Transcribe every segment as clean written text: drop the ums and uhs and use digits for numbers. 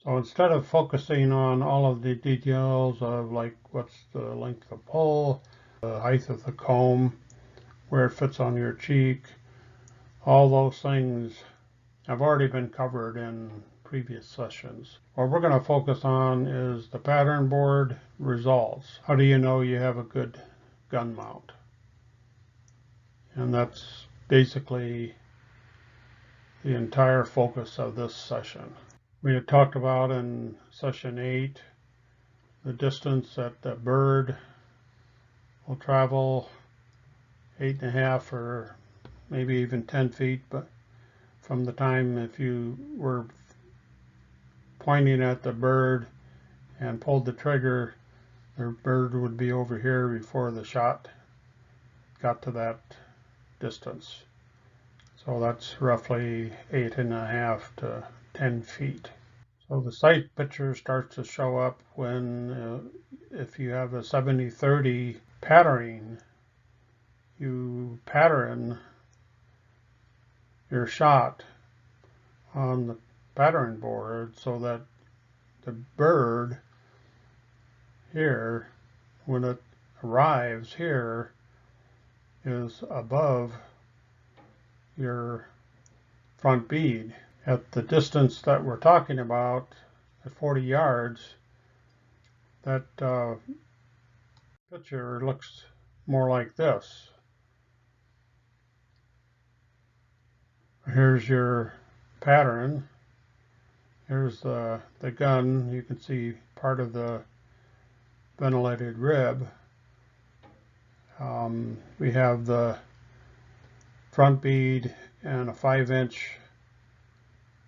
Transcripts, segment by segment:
So instead of focusing on all of the details of like what's the length of pole, the height of the comb, where it fits on your cheek, all those things have already been covered in previous sessions. What we're going to focus on is the pattern board results. How do you know you have a good gun mount? And that's basically the entire focus of this session. We had talked about in session 8 the distance that the bird will travel, 8.5 or maybe even 10 feet, but from the time if you were pointing at the bird and pulled the trigger, the bird would be over here before the shot got to that distance. So that's roughly 8.5 to 10 feet. So the sight picture starts to show up when if you have a 70-30 patterning, you pattern your shot on the pattern board so that the bird here, when it arrives here, is above your front bead. At the distance that we're talking about, at 40 yards, that picture looks more like this. Here's your pattern. Here's the gun. You can see part of the ventilated rib. We have the front bead and a 5-inch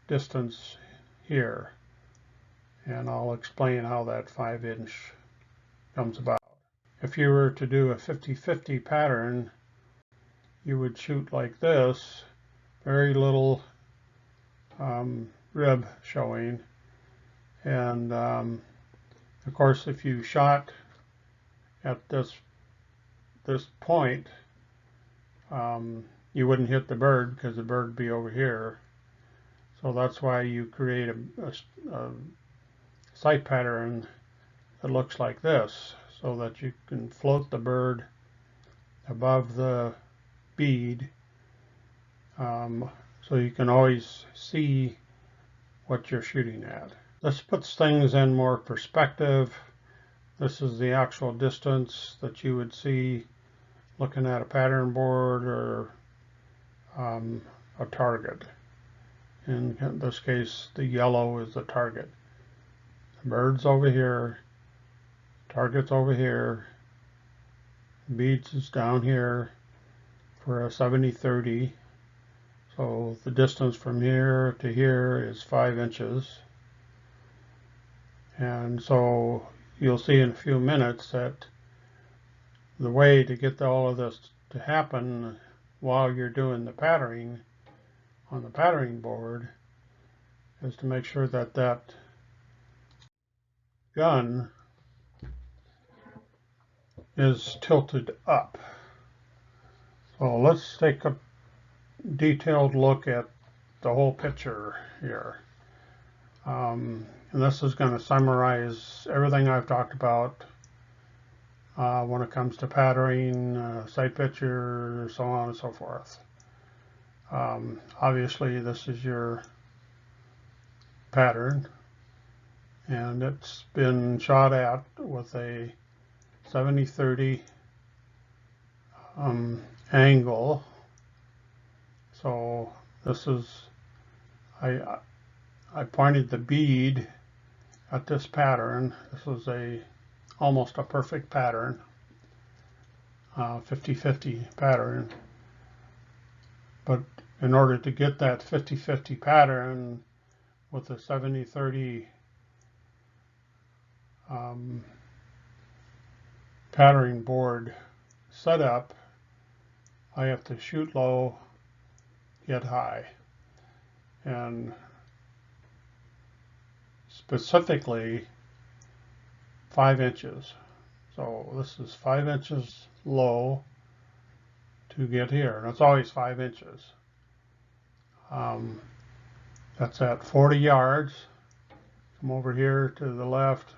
distance here, and I'll explain how that 5-inch comes about. If you were to do a 50-50 pattern, you would shoot like this, very little rib showing, and of course if you shot at this point, you wouldn't hit the bird because the bird would be over here. So that's why you create a sight pattern that looks like this, so that you can float the bird above the bead, so you can always see what you're shooting at. This puts things in more perspective. This is the actual distance that you would see looking at a pattern board or a target. In this case, the yellow is the target. The bird's over here, target's over here, beads is down here for a 70-30. So the distance from here to here is 5 inches. And so you'll see in a few minutes that the way to get all of this to happen while you're doing the patterning on the patterning board is to make sure that that gun is tilted up. So let's take a detailed look at the whole picture here. And this is going to summarize everything I've talked about when it comes to patterning, sight picture, so on and so forth. Obviously this is your pattern, and it's been shot at with a 70-30 angle. So this is, I pointed the bead at this pattern. This was almost a perfect pattern, 50-50 pattern. But in order to get that 50-50 pattern with a 70-30 patterning board setup, I have to shoot low, hit high, and specifically 5 inches. So this is 5 inches low to get here, and it's always 5 inches. That's at 40 yards. Come over here to the left.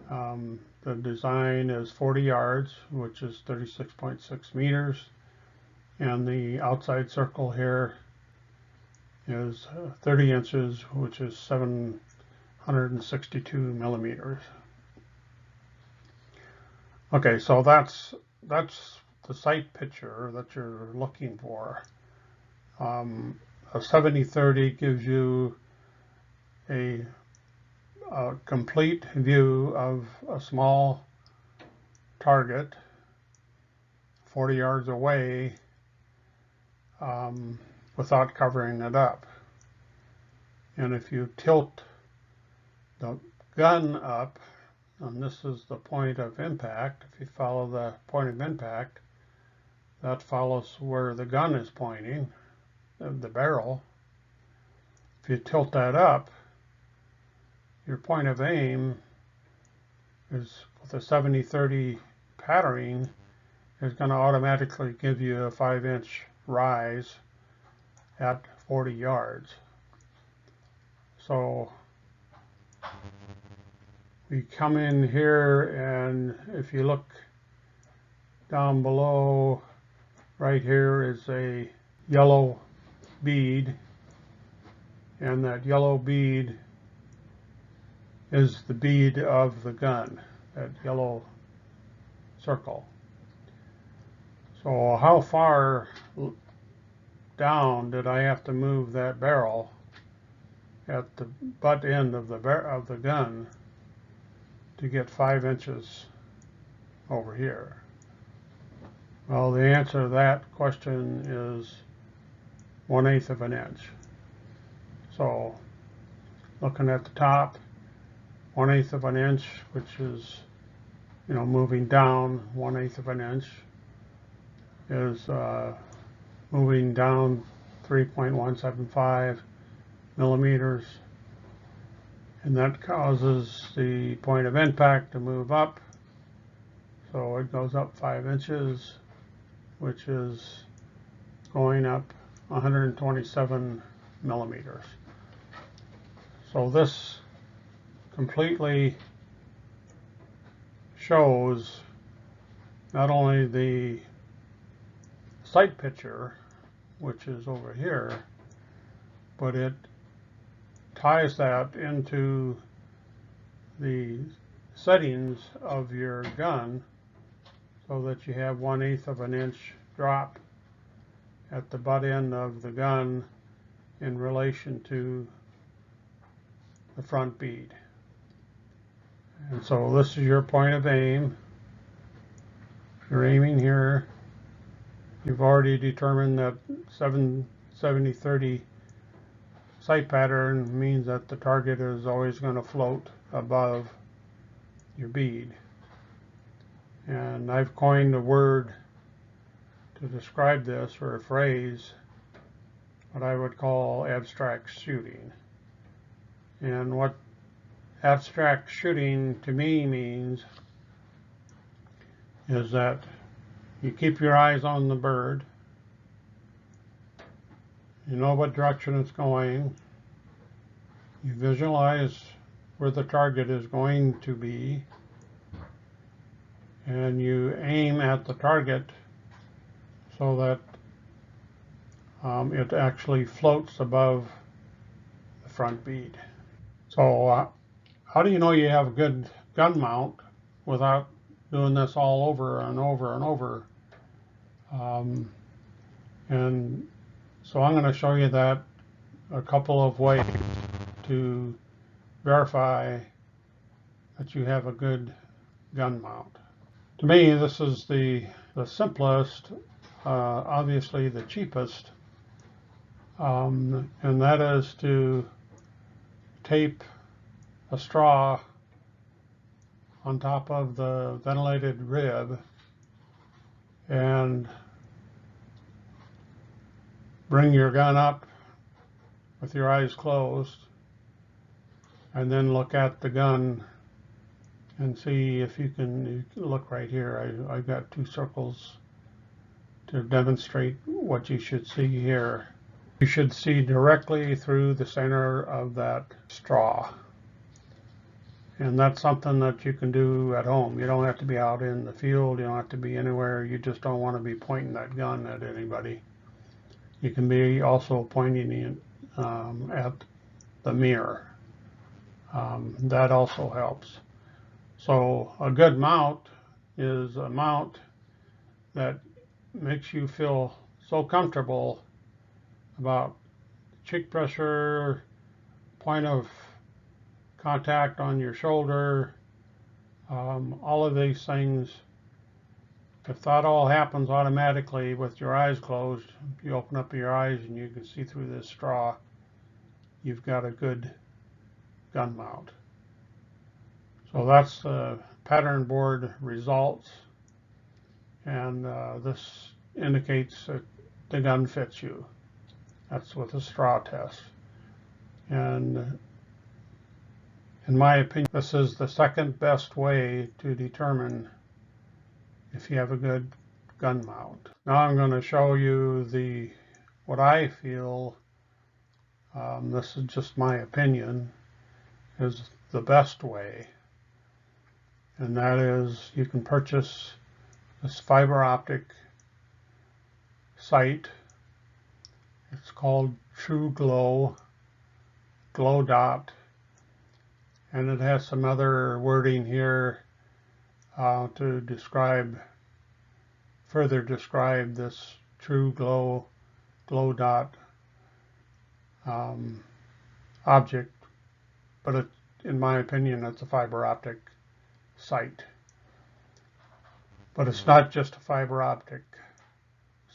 The design is 40 yards, which is 36.6 meters. And the outside circle here is 30 inches, which is 762 millimeters. Okay, so that's the sight picture that you're looking for. A 70-30 gives you a complete view of a small target 40 yards away without covering it up. And if you tilt the gun up, and this is the point of impact, if you follow the point of impact, that follows where the gun is pointing, the barrel. If you tilt that up, your point of aim is, with a 70-30 patterning, is going to automatically give you a 5-inch rise at 40 yards. So we come in here, and if you look down below, right here is a yellow bead, and that yellow bead is the bead of the gun, that yellow circle. So how far down did I have to move that barrel at the butt end of the gun to get 5 inches over here? Well, the answer to that question is 1/8 of an inch. So looking at the top, 1/8 of an inch, which is, moving down 1/8 of an inch, is moving down 3.175 millimeters, and that causes the point of impact to move up. So it goes up 5 inches, which is going up 127 millimeters. So this completely shows not only the sight picture, which is over here, but it ties that into the settings of your gun so that you have 1/8 of an inch drop at the butt end of the gun in relation to the front bead. And so this is your point of aim. If you're aiming here, you've already determined that 70-30 sight pattern means that the target is always going to float above your bead. And I've coined a word to describe this, or a phrase, what I would call abstract shooting. And what abstract shooting to me means is that you keep your eyes on the bird, you know what direction it's going, you visualize where the target is going to be, and you aim at the target so that it actually floats above the front bead. So how do you know you have a good gun mount without doing this all over and over and over? And so I'm going to show you that a couple of ways to verify that you have a good gun mount. To me, this is the simplest, obviously the cheapest, and that is to tape a straw on top of the ventilated rib and bring your gun up with your eyes closed, and then look at the gun and see if you can look right here. I've got 2 circles to demonstrate what you should see here. You should see directly through the center of that straw. And that's something that you can do at home. You don't have to be out in the field. You don't have to be anywhere. You just don't want to be pointing that gun at anybody. You can be also pointing it at the mirror. That also helps. So a good mount is a mount that makes you feel so comfortable about cheek pressure, point of contact on your shoulder, all of these things. If that all happens automatically with your eyes closed, you open up your eyes and you can see through this straw, you've got a good gun mount. So that's the pattern board results, and this indicates that the gun fits you. That's with a straw test. And in my opinion, this is the second best way to determine if you have a good gun mount. Now I'm going to show you what I feel, this is just my opinion, is the best way. And that is, you can purchase this fiber optic sight. It's called True Glow Dot, and it has some other wording here to further describe this True Glow Dot object, but in my opinion, it's a fiber optic sight. But it's not just a fiber optic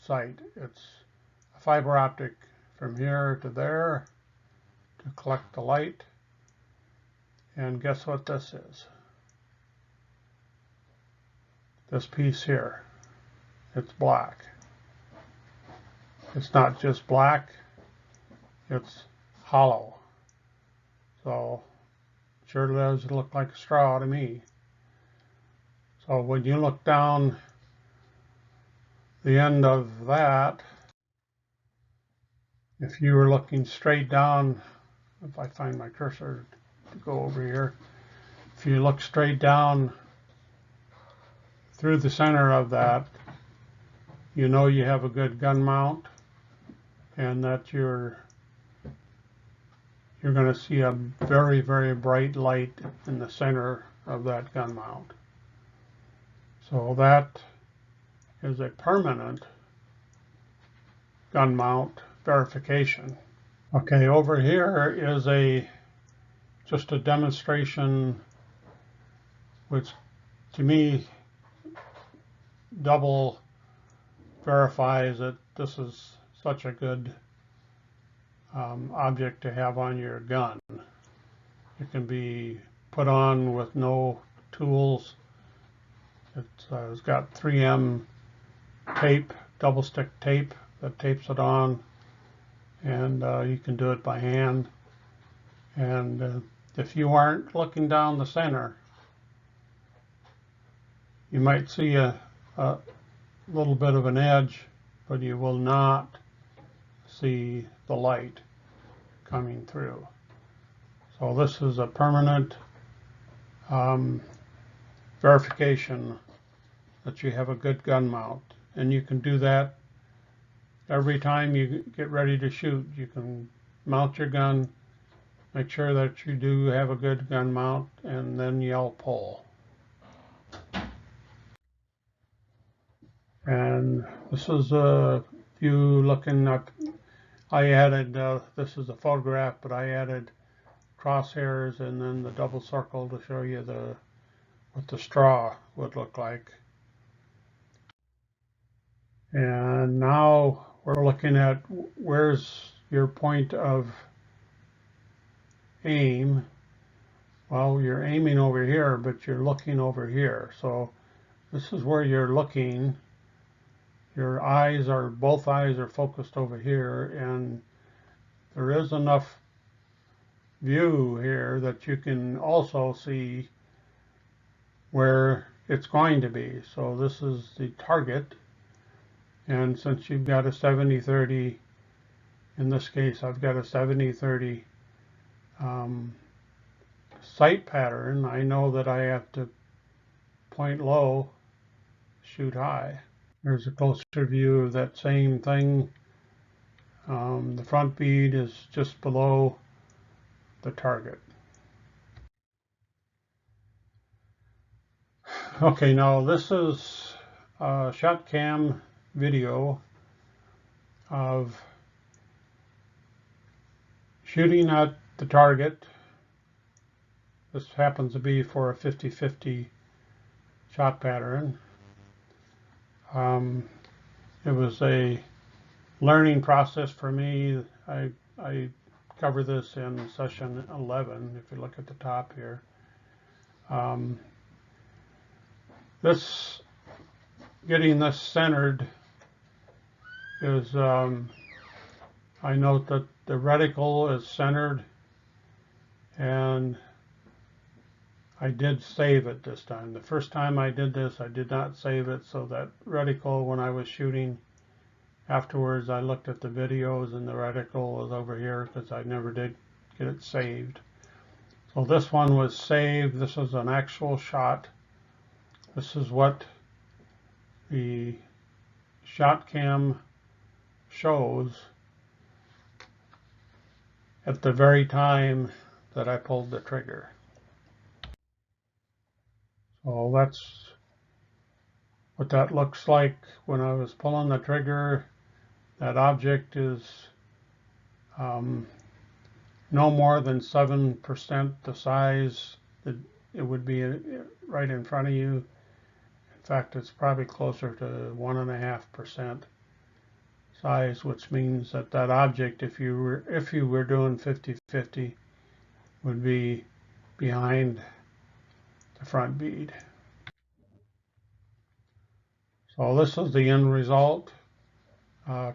sight. It's a fiber optic from here to there to collect the light. And guess what this is? This piece here. It's black. It's not just black, it's hollow. So it sure does look like a straw to me. So when you look down the end of that, if you were looking straight down, if I find my cursor to go over here, if you look straight down through the center of that, you know you have a good gun mount, and that you're going to see a very, very bright light in the center of that gun mount. So that is a permanent gun mount verification. Okay, over here is just a demonstration which to me double verifies that this is such a good object to have on your gun. It can be put on with no tools. It's got 3M tape, double stick tape that tapes it on, and you can do it by hand. And if you aren't looking down the center, you might see a little bit of an edge, but you will not see the light coming through. So this is a permanent verification that you have a good gun mount, and you can do that every time you get ready to shoot. You can mount your gun, make sure that you do have a good gun mount, and then yell pull. And this is a view looking at, I added, this is a photograph, but I added crosshairs and then the double circle to show you what the straw would look like. And now we're looking at where's your point of aim. Well, you're aiming over here, but you're looking over here. So this is where you're looking. Your both eyes are focused over here, and there is enough view here that you can also see where it's going to be. So this is the target, and since you've got a 70-30, in this case I've got a 70-30 sight pattern, I know that I have to point low, shoot high. Here's a closer view of that same thing. The front bead is just below the target. Okay, now this is a shot cam video of shooting at the target. This happens to be for a 50-50 shot pattern. It was a learning process for me. I cover this in session 11, if you look at the top here. Getting this centered is, I note that the reticle is centered, and I did save it this time. The first time I did this, I did not save it, so that reticle, when I was shooting afterwards, I looked at the videos and the reticle was over here because I never did get it saved. So this one was saved. This is an actual shot. This is what the shot cam shows at the very time that I pulled the trigger. So that's what that looks like when I was pulling the trigger. That object is no more than 7% the size that it would be right in front of you. In fact, it's probably closer to 1.5% size, which means that that object, if you were doing 50-50, would be behind the front bead. So this is the end result,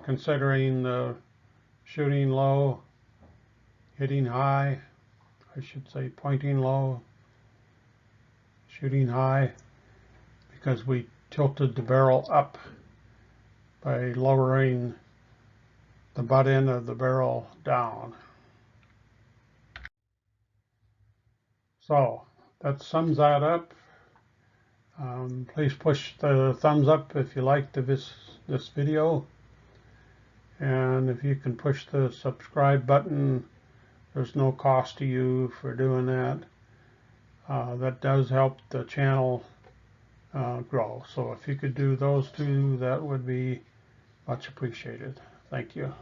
considering the shooting low, hitting high, I should say pointing low, shooting high, because we tilted the barrel up by lowering the butt end of the barrel down. So that sums that up. Please push the thumbs up if you liked this video, and if you can push the subscribe button, there's no cost to you for doing that. That does help the channel grow. So if you could do those two, that would be much appreciated. Thank you.